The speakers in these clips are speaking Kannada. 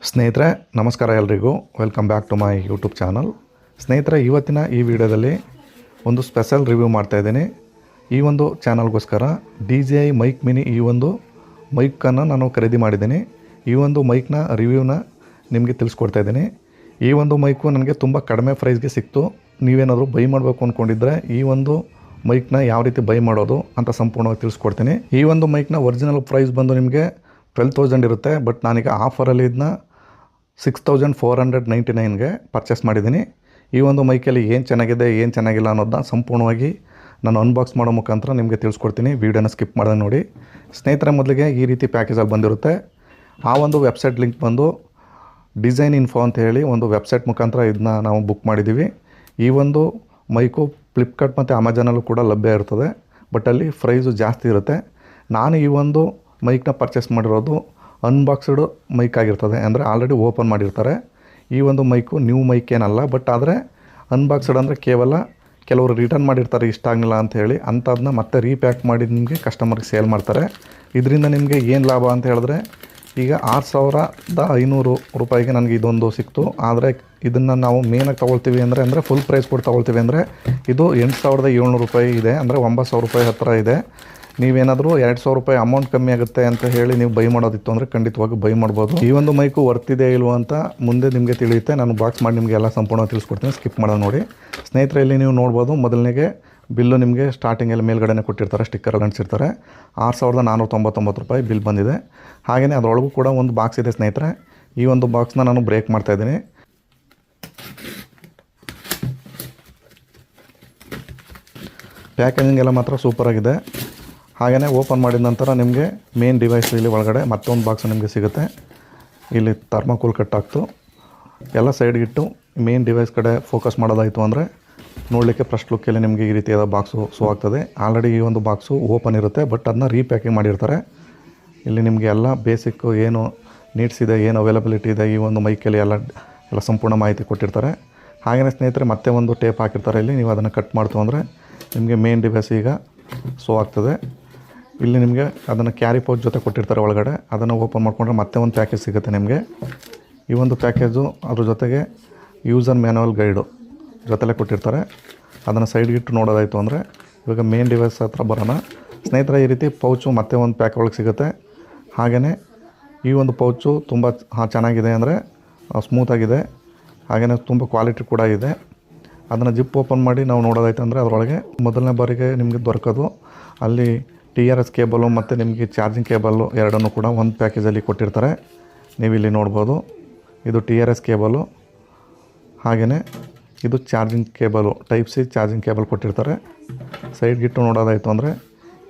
ಸ್ನೇಹಿತರೆ ನಮಸ್ಕಾರ ಎಲ್ರಿಗೂ welcome back to my YouTube channel. ಸ್ನೇಹಿತರೆ ಇವತ್ತಿನ ಈ ವಿಡಿಯೋದಲ್ಲಿ ಒಂದು ಸ್ಪೆಷಲ್ ರಿವ್ಯೂ ಮಾಡ್ತಾಯಿದ್ದೀನಿ. ಈ ಒಂದು ಚಾನಲ್ಗೋಸ್ಕರ DJI ಮೈಕ್ ಮಿನಿ ಈ ಒಂದು ಮೈಕನ್ನು ನಾನು ಖರೀದಿ ಮಾಡಿದ್ದೀನಿ. ಈ ಒಂದು ಮೈಕ್ನ ರಿವ್ಯೂನ ನಿಮಗೆ ತಿಳಿಸ್ಕೊಡ್ತಾ ಇದ್ದೀನಿ. ಈ ಒಂದು ಮೈಕು ನನಗೆ ತುಂಬ ಕಡಿಮೆ ಪ್ರೈಸ್ಗೆ ಸಿಕ್ತು. ನೀವೇನಾದರೂ ಬೈ ಮಾಡಬೇಕು ಅಂದ್ಕೊಂಡಿದ್ರೆ ಈ ಒಂದು ಮೈಕ್ನ ಯಾವ ರೀತಿ ಬೈ ಮಾಡೋದು ಅಂತ ಸಂಪೂರ್ಣವಾಗಿ ತಿಳಿಸ್ಕೊಡ್ತೀನಿ. ಈ ಒಂದು ಮೈಕ್ನ ಒರಿಜಿನಲ್ ಪ್ರೈಸ್ ಬಂದು ನಿಮಗೆ 12,000 ಇರುತ್ತೆ. ಬಟ್ ನಾನೀಗ ಆಫರಲ್ಲಿ ಇದನ್ನ 6,499ಗೆ ಪರ್ಚೇಸ್ ಮಾಡಿದ್ದೀನಿ. ಈ ಒಂದು ಮೈಕಲ್ಲಿ ಏನು ಚೆನ್ನಾಗಿದೆ ಏನು ಚೆನ್ನಾಗಿಲ್ಲ ಅನ್ನೋದನ್ನ ಸಂಪೂರ್ಣವಾಗಿ ನಾನು ಅನ್ಬಾಕ್ಸ್ ಮಾಡೋ ಮುಖಾಂತರ ನಿಮಗೆ ತಿಳಿಸ್ಕೊಡ್ತೀನಿ. ವೀಡಿಯೋನ ಸ್ಕಿಪ್ ಮಾಡೋದು ನೋಡಿ. ಸ್ನೇಹಿತರೆ ಮೊದಲಿಗೆ ಈ ರೀತಿ ಪ್ಯಾಕೇಜಲ್ಲಿ ಬಂದಿರುತ್ತೆ. ಆ ಒಂದು ವೆಬ್ಸೈಟ್ ಲಿಂಕ್ ಬಂದು ಡಿಸೈನ್ ಇನ್ಫೋ ಅಂತ ಹೇಳಿ ಒಂದು ವೆಬ್ಸೈಟ್ ಮುಖಾಂತರ ಇದನ್ನ ನಾವು ಬುಕ್ ಮಾಡಿದ್ದೀವಿ. ಈ ಒಂದು ಮೈಕು ಫ್ಲಿಪ್ಕಾರ್ಟ್ ಮತ್ತು ಅಮೆಜಾನಲ್ಲೂ ಕೂಡ ಲಭ್ಯ ಇರ್ತದೆ. ಬಟ್ ಅಲ್ಲಿ ಪ್ರೈಸು ಜಾಸ್ತಿ ಇರುತ್ತೆ. ನಾನು ಈ ಒಂದು ಮೈಕ್ನ ಪರ್ಚೇಸ್ ಮಾಡಿರೋದು ಅನ್ಬಾಕ್ಸ್ಡ್ ಮೈಕ್ ಆಗಿರ್ತದೆ. ಅಂದರೆ ಆಲ್ರೆಡಿ ಓಪನ್ ಮಾಡಿರ್ತಾರೆ. ಈ ಒಂದು ಮೈಕು ನ್ಯೂ ಮೈಕ್ ಏನಲ್ಲ. ಬಟ್ ಆದರೆ ಅನ್ಬಾಕ್ಸ್ಡ್ ಅಂದರೆ ಕೇವಲ ಕೆಲವರು ರಿಟರ್ನ್ ಮಾಡಿರ್ತಾರೆ ಇಷ್ಟ ಆಗಲಿಲ್ಲ ಅಂತ ಹೇಳಿ, ಅಂಥದನ್ನ ಮತ್ತೆ ರೀಪ್ಯಾಕ್ ಮಾಡಿ ನಿಮಗೆ ಕಸ್ಟಮರ್ಗೆ ಸೇಲ್ ಮಾಡ್ತಾರೆ. ಇದರಿಂದ ನಿಮಗೆ ಏನು ಲಾಭ ಅಂತ ಹೇಳಿದ್ರೆ, ಈಗ 6,500 ರೂಪಾಯಿಗೆ ನನಗೆ ಇದೊಂದು ಸಿಕ್ತು. ಆದರೆ ಇದನ್ನು ನಾವು ಮೇನಾಗಿ ತೊಗೊಳ್ತೀವಿ ಅಂದರೆ ಫುಲ್ ಪ್ರೈಸ್ ಕೊಟ್ಟು ತೊಗೊಳ್ತೀವಿ ಅಂದರೆ ಇದು 8,700 ರೂಪಾಯಿ ಇದೆ. ಅಂದರೆ 9,000 ರೂಪಾಯಿ ಹತ್ತಿರ ಇದೆ. ನೀವೇನಾದರೂ 2,000 ರೂಪಾಯಿ ಅಮೌಂಟ್ ಕಮ್ಮಿ ಆಗುತ್ತೆ ಅಂತ ಹೇಳಿ ನೀವು ಬೈ ಮಾಡೋದಿತ್ತು ಅಂದರೆ ಖಂಡಿತವಾಗಿ ಬೈ ಮಾಡ್ಬೋದು. ಈ ಒಂದು ಮೈಕು ವರ್ತಿದೆ ಇಲ್ವೋ ಅಂತ ಮುಂದೆ ನಿಮಗೆ ತಿಳಿಯುತ್ತೆ. ನಾನು ಬಾಕ್ಸ್ ಮಾಡಿ ನಿಮಗೆ ಎಲ್ಲ ಸಂಪೂರ್ಣ ತಿಳಿಸ್ಕೊಡ್ತೀನಿ. ಸ್ಕಿಪ್ ಮಾಡೋದು ನೋಡಿ. ಸ್ನೇಹಿತರೆ ಇಲ್ಲಿ ನೀವು ನೋಡ್ಬೋದು, ಮೊದಲನೇಗೆ ಬಿಲ್ಲು ನಿಮಗೆ ಸ್ಟಾರ್ಟಿಂಗಲ್ಲಿ ಮೇಲ್ಗಡೆ ಕೊಟ್ಟಿರ್ತಾರೆ, ಸ್ಟಿಕ್ಕರ್ ಅಂಟಿಸಿರ್ತಾರೆ. 6,499 ರೂಪಾಯಿ ಬಿಲ್ ಬಂದಿದೆ. ಹಾಗೆಯೇ ಅದರೊಳಗೂ ಕೂಡ ಒಂದು ಬಾಕ್ಸ್ ಇದೆ ಸ್ನೇಹಿತರೆ. ಈ ಒಂದು ಬಾಕ್ಸ್ನ ನಾನು ಬ್ರೇಕ್ ಮಾಡ್ತಾಯಿದ್ದೀನಿ. ಪ್ಯಾಕೇಜಿಂಗ್ ಎಲ್ಲ ಮಾತ್ರ ಸೂಪರಾಗಿದೆ. ಹಾಗೆಯೇ ಓಪನ್ ಮಾಡಿದ ನಂತರ ನಿಮಗೆ ಮೇನ್ ಡಿವೈಸ್ ಇಲ್ಲಿ ಒಳಗಡೆ ಮತ್ತೊಂದು ಬಾಕ್ಸ್ ನಿಮಗೆ ಸಿಗುತ್ತೆ. ಇಲ್ಲಿ ಥರ್ಮಾಕೋಲ್ ಕಟ್ ಆಗ್ತು ಎಲ್ಲ ಸೈಡ್ಗಿಟ್ಟು ಮೇನ್ ಡಿವೈಸ್ ಕಡೆ ಫೋಕಸ್ ಮಾಡೋದಾಯಿತು ಅಂದರೆ ನೋಡಲಿಕ್ಕೆ ಫಸ್ಟ್ ಲುಕ್ಕಲ್ಲಿ ನಿಮಗೆ ಈ ರೀತಿಯಾದ ಬಾಕ್ಸು ಶೋ ಆಗ್ತದೆ. ಆಲ್ರೆಡಿ ಈ ಒಂದು ಬಾಕ್ಸು ಓಪನ್ ಇರುತ್ತೆ. ಬಟ್ ಅದನ್ನ ರೀಪ್ಯಾಕಿಂಗ್ ಮಾಡಿರ್ತಾರೆ. ಇಲ್ಲಿ ನಿಮಗೆ ಎಲ್ಲ ಬೇಸಿಕ್ಕು ಏನು ನೀಡ್ಸ್ ಇದೆ, ಏನು ಅವೈಲಬಿಲಿಟಿ ಇದೆ ಈ ಒಂದು ಮೈಕಲ್ಲಿ ಎಲ್ಲ ಸಂಪೂರ್ಣ ಮಾಹಿತಿ ಕೊಟ್ಟಿರ್ತಾರೆ. ಹಾಗೆಯೇ ಸ್ನೇಹಿತರೆ ಮತ್ತೆ ಒಂದು ಟೇಪ್ ಹಾಕಿರ್ತಾರೆ. ಇಲ್ಲಿ ನೀವು ಅದನ್ನು ಕಟ್ ಮಾಡ್ತು ಅಂದರೆ ನಿಮಗೆ ಮೇನ್ ಡಿವೈಸ್ ಈಗ ಶೋ ಆಗ್ತದೆ. ಇಲ್ಲಿ ನಿಮಗೆ ಅದನ್ನು ಕ್ಯಾರಿ ಪೌಚ್ ಜೊತೆ ಕೊಟ್ಟಿರ್ತಾರೆ ಒಳಗಡೆ. ಅದನ್ನು ಓಪನ್ ಮಾಡಿಕೊಂಡ್ರೆ ಮತ್ತೆ ಒಂದು ಪ್ಯಾಕೇಜ್ ಸಿಗುತ್ತೆ ನಿಮಗೆ. ಈ ಒಂದು ಪ್ಯಾಕೇಜು ಅದ್ರ ಜೊತೆಗೆ ಯೂಸರ್ ಮ್ಯಾನುವಲ್ ಗೈಡು ಜೊತೆಲೇ ಕೊಟ್ಟಿರ್ತಾರೆ. ಅದನ್ನು ಸೈಡ್ಗಿಟ್ಟು ನೋಡೋದಾಯಿತು ಅಂದರೆ ಇವಾಗ ಮೇನ್ ಡಿವೈಸ್ ಹತ್ರ ಬರೋಣ. ಸ್ನೇಹಿತರೆ ಈ ರೀತಿ ಪೌಚು ಮತ್ತೆ ಒಂದು ಪ್ಯಾಕ್ ಒಳಗೆ ಸಿಗುತ್ತೆ. ಹಾಗೆಯೇ ಈ ಒಂದು ಪೌಚು ತುಂಬ ಚೆನ್ನಾಗಿದೆ, ಅಂದರೆ ಸ್ಮೂತಾಗಿದೆ. ಹಾಗೆಯೇ ತುಂಬ ಕ್ವಾಲಿಟಿ ಕೂಡ ಇದೆ. ಅದನ್ನು ಜಿಪ್ ಓಪನ್ ಮಾಡಿ ನಾವು ನೋಡೋದಾಯ್ತು ಅಂದರೆ ಅದರೊಳಗೆ ಮೊದಲನೇ ಬಾರಿಗೆ ನಿಮಗೆ ದೊರಕೋದು ಅಲ್ಲಿ TRS ಕೇಬಲು ಮತ್ತು ನಿಮಗೆ ಚಾರ್ಜಿಂಗ್ ಕೇಬಲ್ಲು ಎರಡನ್ನೂ ಕೂಡ ಒಂದು ಪ್ಯಾಕೇಜಲ್ಲಿ ಕೊಟ್ಟಿರ್ತಾರೆ. ನೀವಿಲ್ಲಿ ನೋಡ್ಬೋದು, ಇದು TRS ಕೇಬಲು. ಹಾಗೆಯೇ ಇದು charging cable, type C charging cable ಕೊಟ್ಟಿರ್ತಾರೆ. ಸೈಡ್ಗಿಟ್ಟು ನೋಡೋದಾಯಿತು ಅಂದರೆ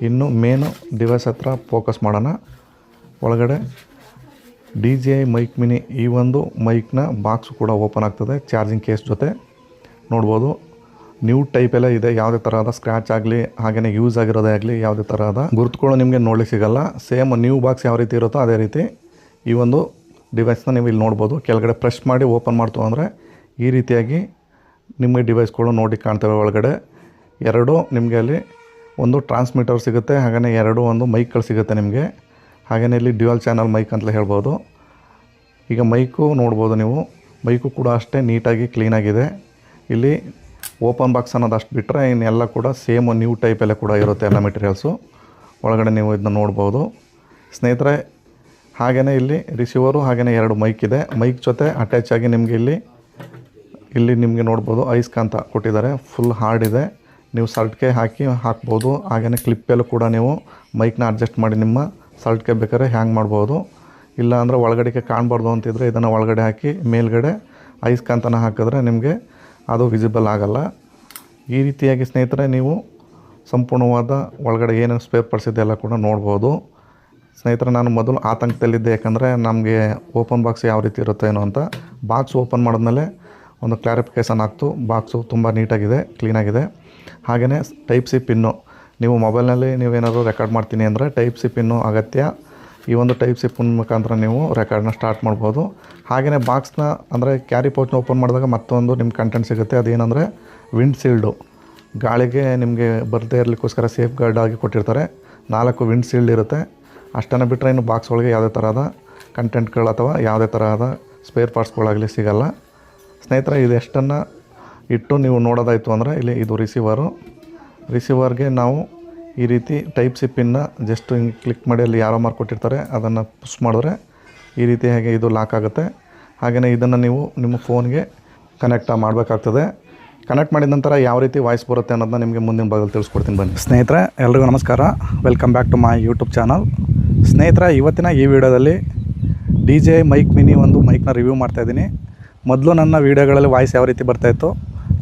ಇನ್ನು ಮೇನು ಡಿವೈಸ್ ಹತ್ರ ಫೋಕಸ್ ಮಾಡೋಣ. ಒಳಗಡೆ DJI ಮೈಕ್ ಮಿನಿ ಈ ಒಂದು ಮೈಕ್ನ ಬಾಕ್ಸು ಕೂಡ ಓಪನ್ ಆಗ್ತದೆ ಚಾರ್ಜಿಂಗ್ ಕೇಸ್ ಜೊತೆ. ನೋಡ್ಬೋದು ನ್ಯೂ ಟೈಪ್ ಎಲ್ಲ ಇದೆ. ಯಾವುದೇ ಥರದ ಸ್ಕ್ರ್ಯಾಚ್ ಆಗಲಿ ಹಾಗೆಯೇ ಯೂಸ್ ಆಗಿರೋದೇ ಆಗಲಿ ಯಾವುದೇ ಥರದ ಗುರುತುಗಳು ನಿಮಗೆ ನೋಡಲಿಕ್ಕೆ ಸಿಗಲ್ಲ. ಸೇಮ್ ನ್ಯೂ ಬಾಕ್ಸ್ ಯಾವ ರೀತಿ ಇರುತ್ತೋ ಅದೇ ರೀತಿ ಈ ಒಂದು ಡಿವೈಸ್ನ ನೀವು ಇಲ್ಲಿ ನೋಡ್ಬೋದು. ಕೆಳಗಡೆ ಪ್ರೆಸ್ ಮಾಡಿ ಓಪನ್ ಮಾಡ್ತು ಅಂದರೆ ಈ ರೀತಿಯಾಗಿ ನಿಮಗೆ ಡಿವೈಸ್ಗಳು ನೋಡಿ ಕಾಣ್ತವೆ. ಒಳಗಡೆ ಎರಡು ನಿಮಗೆ ಅಲ್ಲಿ ಒಂದು ಟ್ರಾನ್ಸ್ಮಿಟರ್ ಸಿಗುತ್ತೆ. ಹಾಗೆಯೇ ಒಂದು ಮೈಕ್ಗಳು ಸಿಗುತ್ತೆ ನಿಮಗೆ. ಹಾಗೆಯೇ ಇಲ್ಲಿ ಡ್ಯುಯಲ್ ಚಾನಲ್ ಮೈಕ್ ಅಂತಲೇ ಹೇಳ್ಬೋದು. ಈಗ ಮೈಕು ನೋಡ್ಬೋದು ನೀವು, ಮೈಕು ಕೂಡ ಅಷ್ಟೇ ನೀಟಾಗಿ ಕ್ಲೀನಾಗಿದೆ. ಇಲ್ಲಿ ಓಪನ್ ಬಾಕ್ಸ್ ಅನ್ನೋದು ಅಷ್ಟು ಬಿಟ್ಟರೆ ಇನ್ನೆಲ್ಲ ಕೂಡ ಸೇಮ್ ನ್ಯೂ ಟೈಪಲ್ಲೇ ಕೂಡ ಇರುತ್ತೆ ಎಲ್ಲ ಮೆಟೀರಿಯಲ್ಸು. ಒಳಗಡೆ ನೀವು ಇದನ್ನ ನೋಡ್ಬೋದು ಸ್ನೇಹಿತರೆ. ಹಾಗೆಯೇ ಇಲ್ಲಿ ರಿಸೀವರು ಹಾಗೆಯೇ 2 ಮೈಕ್ ಇದೆ. ಮೈಕ್ ಜೊತೆ ಅಟ್ಯಾಚ್ ಆಗಿ ನಿಮಗೆ ಇಲ್ಲಿ ನಿಮಗೆ ನೋಡ್ಬೋದು ಐಸ್ಕಾಂತ ಕೊಟ್ಟಿದ್ದಾರೆ. ಫುಲ್ ಹಾರ್ಡ್ ಇದೆ. ನೀವು ಶರ್ಟ್ಗೆ ಹಾಕ್ಬೋದು. ಹಾಗೆಯೇ ಕ್ಲಿಪ್ಪಲ್ಲೂ ಕೂಡ ನೀವು ಮೈಕ್ನ ಅಡ್ಜಸ್ಟ್ ಮಾಡಿ ನಿಮ್ಮ ಶರ್ಟ್ಗೆ ಬೇಕಾದ್ರೆ ಹ್ಯಾಂಗ್ ಮಾಡ್ಬೋದು. ಇಲ್ಲ ಅಂದರೆ ಒಳಗಡೆಗೆ ಕಾಣಬಾರ್ದು ಅಂತಿದ್ರೆ ಇದನ್ನು ಒಳಗಡೆ ಹಾಕಿ ಮೇಲ್ಗಡೆ ಐಸ್ಕಾಂತನ ಹಾಕಿದ್ರೆ ನಿಮಗೆ ಅದು ವಿಸಿಬಲ್ ಆಗಲ್ಲ. ಈ ರೀತಿಯಾಗಿ ಸ್ನೇಹಿತರೆ ನೀವು ಸಂಪೂರ್ಣವಾದ ಒಳಗಡೆ ಏನೇನು ಸ್ಪೇರ್ ಪಾರ್ಟ್ಸ್ ಇದೆ ಎಲ್ಲ ಕೂಡ ನೋಡ್ಬೋದು. ಸ್ನೇಹಿತರೆ ನಾನು ಮೊದಲು ಆತಂಕದಲ್ಲಿದ್ದೆ, ಯಾಕಂದರೆ ನಮಗೆ ಓಪನ್ ಬಾಕ್ಸ್ ಯಾವ ರೀತಿ ಇರುತ್ತೆ ಏನೋ ಅಂತ. ಬಾಕ್ಸ್ ಓಪನ್ ಮಾಡಿದ್ಮೇಲೆ ಒಂದು ಕ್ಲಾರಿಫಿಕೇಷನ್ ಆಗ್ತು. ಬಾಕ್ಸು ತುಂಬ ನೀಟಾಗಿದೆ, ಕ್ಲೀನಾಗಿದೆ. ಹಾಗೆಯೇ ಟೈಪ್ ಸಿ ಪಿನ್ನು, ನೀವು ಮೊಬೈಲ್ನಲ್ಲಿ ನೀವೇನಾದರೂ ರೆಕಾರ್ಡ್ ಮಾಡ್ತೀನಿ ಅಂದರೆ ಟೈಪ್ ಸಿ ಪಿನ್ನು ಅಗತ್ಯ. ಈ ಒಂದು ಟೈಪ್ ಸಿ ಪಿನ್ ಮುಖಾಂತರ ನೀವು ರೆಕಾರ್ಡ್ನ ಸ್ಟಾರ್ಟ್ ಮಾಡ್ಬೋದು. ಹಾಗೆಯೇ ಬಾಕ್ಸ್ನ ಅಂದರೆ ಕ್ಯಾರಿ ಪೌಚ್ನ ಓಪನ್ ಮಾಡಿದಾಗ ಮತ್ತೊಂದು ನಿಮ್ಮ ಕಂಟೆಂಟ್ ಸಿಗುತ್ತೆ. ಅದೇನೆಂದರೆ ವಿಂಡ್ ಶೀಲ್ಡು, ಗಾಳಿಗೆ ನಿಮಗೆ ಬರದೇ ಇರಲಿಕ್ಕೋಸ್ಕರ ಸೇಫ್ ಗಾರ್ಡ್ ಆಗಿ ಕೊಟ್ಟಿರ್ತಾರೆ. 4 ವಿಂಡ್ ಶೀಲ್ಡ್ ಇರುತ್ತೆ. ಅಷ್ಟನ್ನು ಬಿಟ್ಟರೆ ಇನ್ನು ಬಾಕ್ಸ್ ಒಳಗೆ ಯಾವುದೇ ಥರದ ಕಂಟೆಂಟ್ಗಳು ಅಥವಾ ಯಾವುದೇ ತರಹದ ಸ್ಪೇರ್ ಪಾರ್ಟ್ಸ್ಗಳಾಗಲಿ ಸಿಗೋಲ್ಲ ಸ್ನೇಹಿತರೆ. ಇದು ಎಷ್ಟನ್ನು ಇಟ್ಟು ನೀವು ನೋಡೋದಾಯಿತು ಅಂದರೆ ಇಲ್ಲಿ ಇದು ರಿಸೀವರ್ಗೆ ನಾವು ಈ ರೀತಿ ಟೈಪ್ ಸಿ ಪಿನ್ನ ಜಸ್ಟ್ ಹಿಂಗೆ ಕ್ಲಿಕ್ ಮಾಡಿ ಅಲ್ಲಿ ಯಾರೋ ಮಾರ್ಕ್ ಕೊಟ್ಟಿರ್ತಾರೆ ಅದನ್ನು ಪುಷ್ ಮಾಡಿದ್ರೆ ಈ ರೀತಿ ಹೇಗೆ ಇದು ಲಾಕ್ ಆಗುತ್ತೆ. ಹಾಗೆಯೇ ಇದನ್ನು ನೀವು ನಿಮ್ಮ ಫೋನ್ಗೆ ಕನೆಕ್ಟ್ ಮಾಡಬೇಕಾಗ್ತದೆ. ಕನೆಕ್ಟ್ ಮಾಡಿದ ನಂತರ ಯಾವ ರೀತಿ ವಾಯ್ಸ್ ಬರುತ್ತೆ ಅನ್ನೋದನ್ನ ನಿಮಗೆ ಮುಂದಿನ ಭಾಗದಲ್ಲಿ ತಿಳಿಸ್ಕೊಡ್ತೀನಿ ಬನ್ನಿ. ಸ್ನೇಹಿತರೆ ಎಲ್ರಿಗೂ ನಮಸ್ಕಾರ, welcome back to my YouTube channel. ಸ್ನೇಹಿತರೆ ಇವತ್ತಿನ ಈ ವಿಡಿಯೋದಲ್ಲಿ DJI ಮೈಕ್ ಮಿನಿ ಒಂದು ಮೈಕ್ನ ರಿವ್ಯೂ ಮಾಡ್ತಾಯಿದ್ದೀನಿ. ಮೊದಲು ನನ್ನ ವೀಡಿಯೋಗಳಲ್ಲಿ ವಾಯ್ಸ್ ಯಾವ ರೀತಿ ಬರ್ತಾಯಿತ್ತು,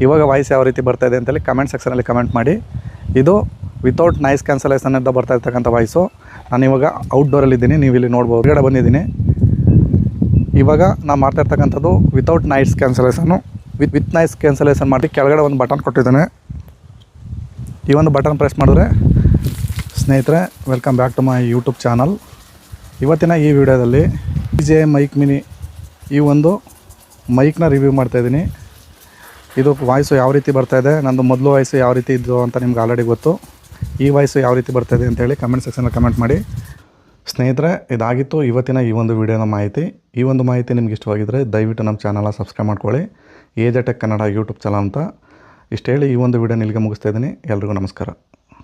ಇವಾಗ ವಾಯ್ಸ್ ಯಾವ ರೀತಿ ಬರ್ತಾಯಿದೆ ಅಂತೇಳಿ ಕಮೆಂಟ್ ಸೆಕ್ಷನಲ್ಲಿ ಕಮೆಂಟ್ ಮಾಡಿ. ಇದು ವಿತೌಟ್ ನಾಯ್ಸ್ ಕ್ಯಾನ್ಸಲೇಷನ್ ಅಂತ ಬರ್ತಾ ಇರ್ತಕ್ಕಂಥ ವಾಯ್ಸು. ನಾನು ಇವಾಗ ಔಟ್ಡೋರಲ್ಲಿದ್ದೀನಿ, ನೀವು ಇಲ್ಲಿ ನೋಡ್ಬೋದು. ಹೊರಗಡೆ ಬಂದಿದ್ದೀನಿ. ಇವಾಗ ನಾನು ಮಾಡ್ತಾ ಇರ್ತಕ್ಕಂಥದ್ದು without noise cancellation. With noise cancellation ಮಾಡಿ ಕೆಳಗಡೆ ಒಂದು ಬಟನ್ ಕೊಟ್ಟಿದ್ದಾನೆ. ಈ ಒಂದು ಬಟನ್ ಪ್ರೆಸ್ ಮಾಡಿದ್ರೆ ಸ್ನೇಹಿತರೆ welcome back to my YouTube channel. ಇವತ್ತಿನ ಈ ವಿಡಿಯೋದಲ್ಲಿ DJI ಮೈಕ್ ಮಿನಿ ಈ ಒಂದು ಮೈಕ್ನ ರಿವ್ಯೂ ಮಾಡ್ತಾಯಿದ್ದೀನಿ. ಇದು ವಾಯ್ಸು ಯಾವ ರೀತಿ ಬರ್ತಾಯಿದೆ, ನಂದು ಮೊದಲು ವಾಯ್ಸು ಯಾವ ರೀತಿ ಇದ್ದು ಅಂತ ನಿಮ್ಗೆ ಆಲ್ರೆಡಿ ಗೊತ್ತು. ಈ ವಾಯ್ಸು ಯಾವ ರೀತಿ ಬರ್ತಾಯಿದೆ ಅಂತೇಳಿ ಕಮೆಂಟ್ ಸೆಕ್ಷನಲ್ಲಿ ಕಮೆಂಟ್ ಮಾಡಿ. ಸ್ನೇಹಿತರೆ ಇದಾಗಿತ್ತು ಇವತ್ತಿನ ಈ ಒಂದು ವಿಡಿಯೋನ ಮಾಹಿತಿ. ಈ ಒಂದು ಮಾಹಿತಿ ನಿಮ್ಗೆ ಇಷ್ಟವಾಗಿದ್ದರೆ ದಯವಿಟ್ಟು ನಮ್ಮ ಚಾನಲ್ನ ಸಬ್ಸ್ಕ್ರೈಬ್ ಮಾಡ್ಕೊಳ್ಳಿ. AJ Tech Kannada YouTube channel ಅಂತ ಇಷ್ಟು ಹೇಳಿ ಈ ಒಂದು ವಿಡಿಯೋನ ಇಲ್ಲಿಗೆ ಮುಗಿಸ್ತಾ ಇದ್ದೀನಿ. ಎಲ್ರಿಗೂ ನಮಸ್ಕಾರ.